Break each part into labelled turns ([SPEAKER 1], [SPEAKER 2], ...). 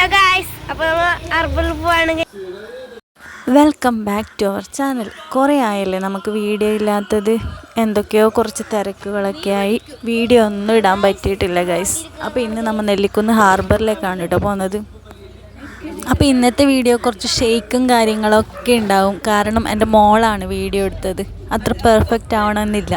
[SPEAKER 1] Hello guys, അപ്പോൾ നമ്മൾ അർബനിൽ പോവാണെങ്കിൽ
[SPEAKER 2] welcome back to our channel. കുറേ ആയല്ലേ നമുക്ക് വീഡിയോ ഇല്ലാത്തത്. എന്തൊക്കെയോ കുറച്ച് തിരക്കുകളൊക്കെ ആയി വീഡിയോ ഒന്നും ഇടാൻ പറ്റിയിട്ടില്ല ഗൈസ്. അപ്പോൾ ഇന്ന് നമ്മൾ നെല്ലിക്കുന്ന് ഹാർബറിലേക്കാണ് കേട്ടോ പോകുന്നത്. അപ്പോൾ ഇന്നത്തെ വീഡിയോ കുറച്ച് ഷെയ്ക്കും കാര്യങ്ങളൊക്കെ ഉണ്ടാവും. കാരണം എൻ്റെ മോളാണ് വീഡിയോ എടുത്തത്. അത്ര പെർഫെക്റ്റ് ആവണമെന്നില്ല.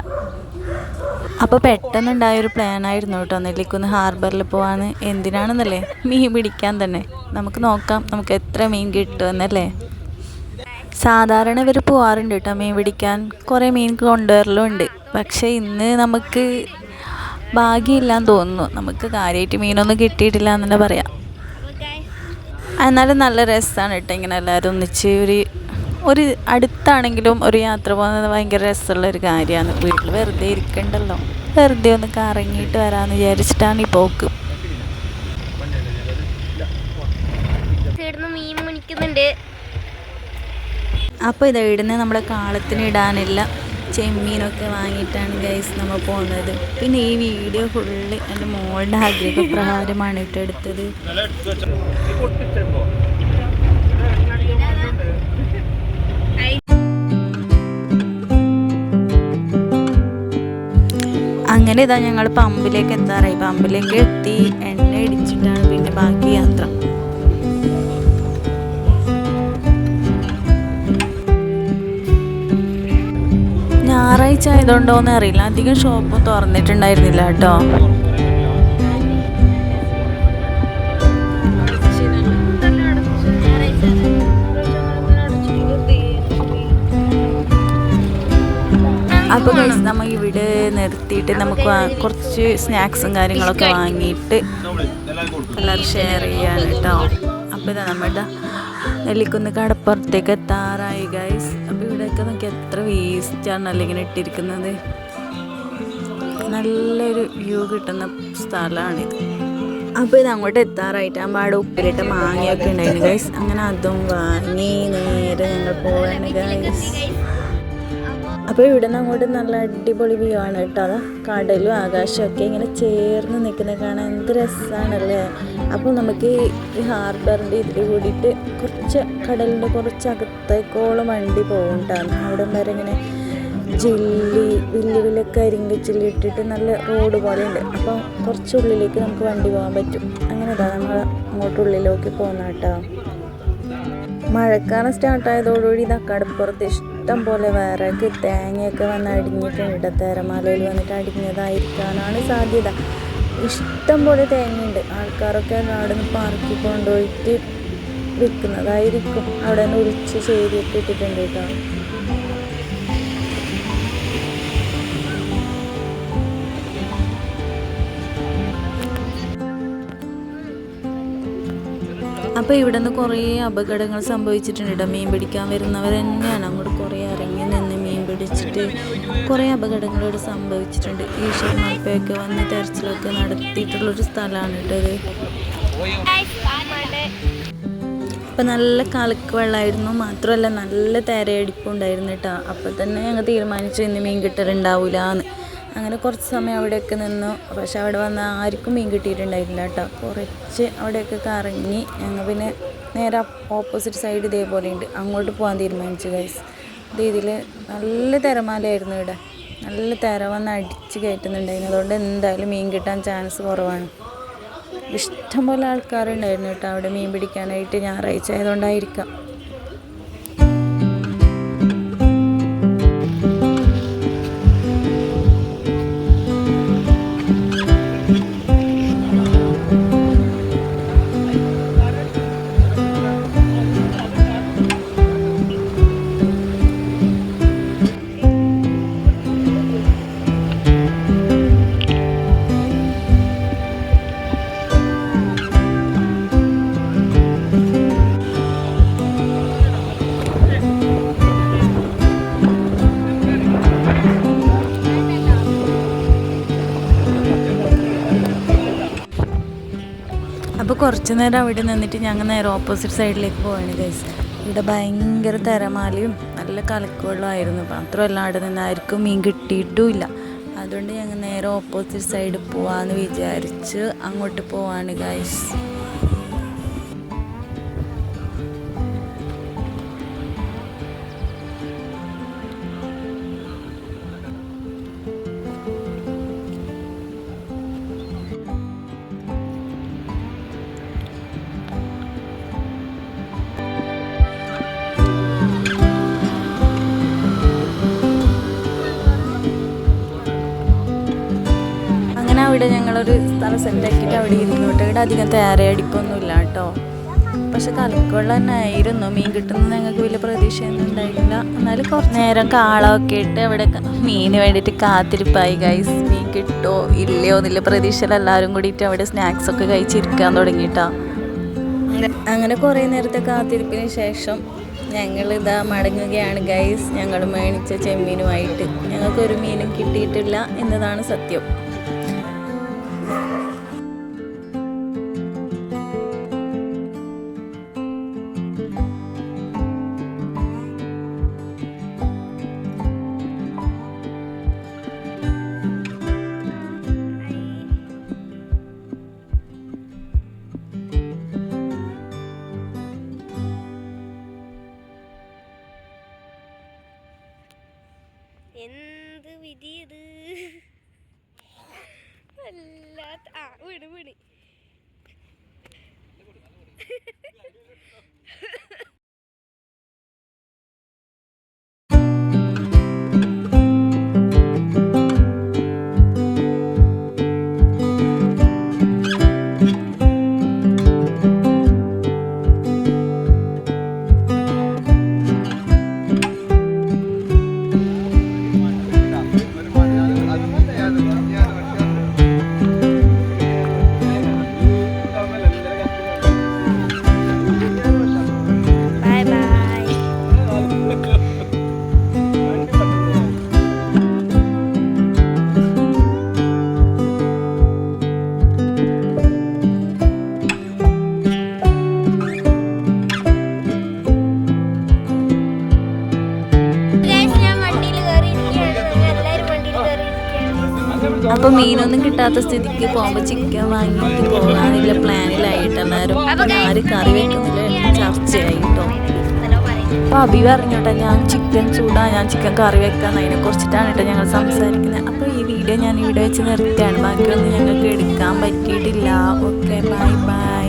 [SPEAKER 2] അപ്പോൾ പെട്ടെന്നുണ്ടായൊരു പ്ലാനായിരുന്നു കേട്ടോ നെല്ലിക്കുന്ന് ഹാർബറിൽ പോകാൻ. എന്തിനാണെന്നല്ലേ, മീൻ പിടിക്കാൻ തന്നെ. നമുക്ക് നോക്കാം നമുക്ക് എത്ര മീൻ കിട്ടുമെന്നല്ലേ. സാധാരണ ഇവർ പോകാറുണ്ട് കേട്ടോ മീൻ പിടിക്കാൻ, കുറേ മീൻ കൊണ്ടുവരലുണ്ട്. പക്ഷേ ഇന്ന് നമുക്ക് ഭാഗ്യമില്ലാന്ന് തോന്നുന്നു. നമുക്ക് കാര്യമായിട്ട് മീനൊന്നും കിട്ടിയിട്ടില്ല എന്ന് തന്നെ പറയാം. എന്നാലും നല്ല രസമാണ് കേട്ടോ ഇങ്ങനെ എല്ലാവരും ഒന്നിച്ച് ഒരു അടുത്താണെങ്കിലും ഒരു യാത്ര പോകുന്നത് ഭയങ്കര രസമുള്ളൊരു കാര്യമാണ്. വീട്ടിൽ വെറുതെ ഇരിക്കണ്ടല്ലോ, വെറുതെ ഒന്ന് കറങ്ങിയിട്ട് വരാമെന്ന് വിചാരിച്ചിട്ടാണ് ഈ പോക്ക്.
[SPEAKER 1] മീൻ മുനിക്കുന്നുണ്ട്.
[SPEAKER 2] അപ്പോൾ ഇത് ഇടുന്നത് നമ്മുടെ കാളത്തിന് ഇടാനില്ല ചെമ്മീനൊക്കെ വാങ്ങിയിട്ടാണ് ഗൈസ് നമ്മൾ പോകുന്നത്. പിന്നെ ഈ വീഡിയോ ഫുള്ള് എൻ്റെ മോളുടെ ആഗ്രഹപ്രകാരമാണ് ഇട്ടെടുത്തത്. അങ്ങനെ ഇതാ ഞങ്ങൾ പമ്പിലേക്ക് എത്താറായി. പമ്പിലേക്ക് എത്തി എണ്ണ ഇടിച്ചിട്ടാണ് പിന്നെ ബാക്കി യാത്ര. ഞായറാഴ്ച ആയതുകൊണ്ടോന്ന് അറിയില്ല, അധികം ഷോപ്പും തുറന്നിട്ടുണ്ടായിരുന്നില്ല കേട്ടോ. അപ്പോൾ ഗൈസ് നമ്മൾ ഇവിടെ നിർത്തിയിട്ട് നമുക്ക് കുറച്ച് സ്നാക്സും കാര്യങ്ങളൊക്കെ വാങ്ങിയിട്ട് എല്ലാവരും ഷെയർ ചെയ്യാൻ കേട്ടോ. അപ്പോൾ ഇതാ നമ്മുടെ നെല്ലിക്കുന്ന് കടപ്പുറത്തേക്ക് എത്താറായി ഗൈസ്. അപ്പോൾ ഇവിടെയൊക്കെ നമുക്ക് എത്ര വേസ്റ്റാണ് ഇങ്ങനെ ഇട്ടിരിക്കുന്നത്. നല്ലൊരു വ്യൂ കിട്ടുന്ന സ്ഥലമാണിത്. അപ്പോൾ ഇത് അങ്ങോട്ട് എത്താറായിട്ട് അവിടെ ഉപ്പിലിട്ട മാങ്ങയൊക്കെ ഉണ്ടായിരുന്നു ഗൈസ്. അങ്ങനെ അതും വാങ്ങി നേരെ ഞങ്ങൾ പോവാണ് ഗൈസ്. അപ്പോൾ ഇവിടെ നിന്ന് അങ്ങോട്ട് നല്ല അടിപൊളി വ്യൂ ആണ് കേട്ടോ. അതാ കടലും ആകാശമൊക്കെ ഇങ്ങനെ ചേർന്ന് നിൽക്കുന്നത് കാണാൻ എന്ത് രസമാണല്ലേ. അപ്പോൾ നമുക്ക് ഈ ഹാർബറിൻ്റെ ഇതിൽ കൂടിയിട്ട് കുറച്ച് കടലിൻ്റെ കുറച്ച് അകത്തേക്കോളം വണ്ടി പോകുന്നുണ്ടാണ്. അവിടെ വരെ ഇങ്ങനെ വലിയ വലിയ കരിങ്കി ചില്ലി ഇട്ടിട്ട് നല്ല റോഡ് പോലെ ഉണ്ട്. അപ്പോൾ കുറച്ചുള്ളിലേക്ക് നമുക്ക് വണ്ടി പോകാൻ പറ്റും. അങ്ങനെ ഇതാ നമ്മൾ അങ്ങോട്ടുള്ളിലേക്ക് പോകുന്ന കേട്ടോ. മഴക്കാലം സ്റ്റാർട്ടായതോടുകൂടി ഇതാ കടപ്പുറത്ത് ഇഷ്ടം പോലെ വിറക് തേങ്ങയൊക്കെ വന്ന് അടിഞ്ഞിട്ടുണ്ട്. തിരമാലയിൽ വന്നിട്ട് അടിഞ്ഞതായിരിക്കാനാണ് സാധ്യത. ഇഷ്ടം പോലെ തേങ്ങയുണ്ട്. ആൾക്കാരൊക്കെ അവിടെ നിന്ന് പാർക്കി കൊണ്ടുപോയിട്ട് വിൽക്കുന്നതായിരിക്കും. അവിടെ നിന്ന് ഒഴിച്ച് ശരിയൊക്കെ ഇട്ടിട്ടുണ്ട് കേട്ടോ. അപ്പോൾ ഇവിടെ നിന്ന് കുറേ അപകടങ്ങൾ സംഭവിച്ചിട്ടുണ്ട് കേട്ടോ. മീൻ പിടിക്കാൻ വരുന്നവർ തന്നെയാണ് അങ്ങോട്ട് കുറേ ഇറങ്ങി നിന്ന് മീൻ പിടിച്ചിട്ട് കുറേ അപകടങ്ങൾ ഇവിടെ സംഭവിച്ചിട്ടുണ്ട്. ഈശ്വരന്മാർക്കൊക്കെ വന്ന് തെരച്ചിലൊക്കെ നടത്തിയിട്ടുള്ളൊരു സ്ഥലമാണ് കേട്ടോ ഇത്. അപ്പം നല്ല കലക്ക് വെള്ളമായിരുന്നു, മാത്രമല്ല നല്ല തിരയടിപ്പുണ്ടായിരുന്നു കേട്ടോ. അപ്പോൾ തന്നെ ഞങ്ങൾ തീരുമാനിച്ചു ഇന്ന് മീൻ കിട്ടലുണ്ടാവില്ല എന്ന്. അങ്ങനെ കുറച്ച് സമയം അവിടെയൊക്കെ നിന്നു. പക്ഷെ അവിടെ വന്ന ആർക്കും മീൻ കിട്ടിയിട്ടുണ്ടായിട്ടില്ല കേട്ടോ. കുറച്ച് അവിടെയൊക്കെ കറങ്ങി ഞങ്ങൾ പിന്നെ നേരെ ഓപ്പോസിറ്റ് സൈഡ് ഇതേപോലെ ഉണ്ട്, അങ്ങോട്ട് പോകാൻ തീരുമാനിച്ചു ഗൈസ്. ഇതിൽ നല്ല തിരമാലയായിരുന്നു ഇവിടെ, നല്ല തിര വന്ന് അടിച്ച് കയറ്റുന്നുണ്ടായിരുന്നു. അതുകൊണ്ട് എന്തായാലും മീൻ കിട്ടാൻ ചാൻസ് കുറവാണ്. ഇഷ്ടംപോലെ ആൾക്കാരുണ്ടായിരുന്നു കേട്ടോ അവിടെ മീൻ പിടിക്കാനായിട്ട്. ഞായറാഴ്ച ആയതുകൊണ്ടായിരിക്കാം. അപ്പോൾ കുറച്ച് നേരം അവിടെ നിന്നിട്ട് ഞങ്ങൾ നേരെ ഓപ്പോസിറ്റ് സൈഡിലേക്ക് പോവാണ് ഗൈസ്. ഇവിടെ ഭയങ്കര തിരമാലയും നല്ല കലക്കുവെള്ളമായിരുന്നു. മാത്രമല്ല അവിടെ നിന്ന് ആർക്കും മീൻ കിട്ടിയിട്ടുമില്ല. അതുകൊണ്ട് ഞങ്ങൾ നേരെ ഓപ്പോസിറ്റ് സൈഡ് പോവാമെന്ന് വിചാരിച്ച് അങ്ങോട്ട് പോവാണ് ഗൈസ്. ഞങ്ങളൊരു സ്ഥലം സെറ്റാക്കിയിട്ട് അവിടെ ഇരുന്നോട്ട്. ഇവിടെ അധികം തയ്യാറടിക്കൊന്നുമില്ല കേട്ടോ. പക്ഷെ കലക്കുള്ള തന്നെ ആയിരുന്നു. മീൻ കിട്ടുന്നത് ഞങ്ങൾക്ക് വലിയ പ്രതീക്ഷയൊന്നും ഉണ്ടായില്ല. എന്നാലും കുറച്ച് നേരം കാളമൊക്കെ ഇട്ട് അവിടെ മീന് വേണ്ടിയിട്ട് കാത്തിരിപ്പായി ഗൈസ്. മീൻ കിട്ടുമോ ഇല്ലയോ എന്നുള്ള പ്രതീക്ഷയിൽ എല്ലാവരും കൂടിയിട്ട് അവിടെ സ്നാക്സൊക്കെ കഴിച്ചിരിക്കാൻ തുടങ്ങിയിട്ടാ. അങ്ങനെ കുറേ നേരത്തെ കാത്തിരിപ്പിന് ശേഷം ഞങ്ങളിതാ മടങ്ങുകയാണ് ഗൈസ്. ഞങ്ങൾ മേടിച്ച ചെമ്മീനുമായിട്ട്. ഞങ്ങൾക്കൊരു മീനും കിട്ടിയിട്ടില്ല എന്നതാണ് സത്യം.
[SPEAKER 1] എന്ത് വിധി ഇത്. അല്ലാത്ത വീണ് വീണ്
[SPEAKER 2] അപ്പോൾ മീനൊന്നും കിട്ടാത്ത സ്ഥിതിക്ക് പോകുമ്പോൾ ചിക്കൻ വാങ്ങിയിട്ട് പോകാനുള്ള പ്ലാനിലായിട്ട് എല്ലാവരും. ആര് കറി വെക്കുന്നില്ല ചർച്ചയായി കേട്ടോ. അപ്പോൾ അബി പറഞ്ഞോട്ടെ ഞാൻ ചിക്കൻ കറി വെക്കാൻ അതിനെ കുറിച്ചിട്ടാണ് കേട്ടോ ഞങ്ങൾ സംസാരിക്കുന്നത്. അപ്പോൾ ഈ വീഡിയോ ഞാൻ ഇവിടെ വെച്ച് നിർത്തിയാണ്. ബാക്കിയൊന്നും ഞങ്ങൾക്ക് എടുക്കാൻ പറ്റിയിട്ടില്ല. Okay bye bye.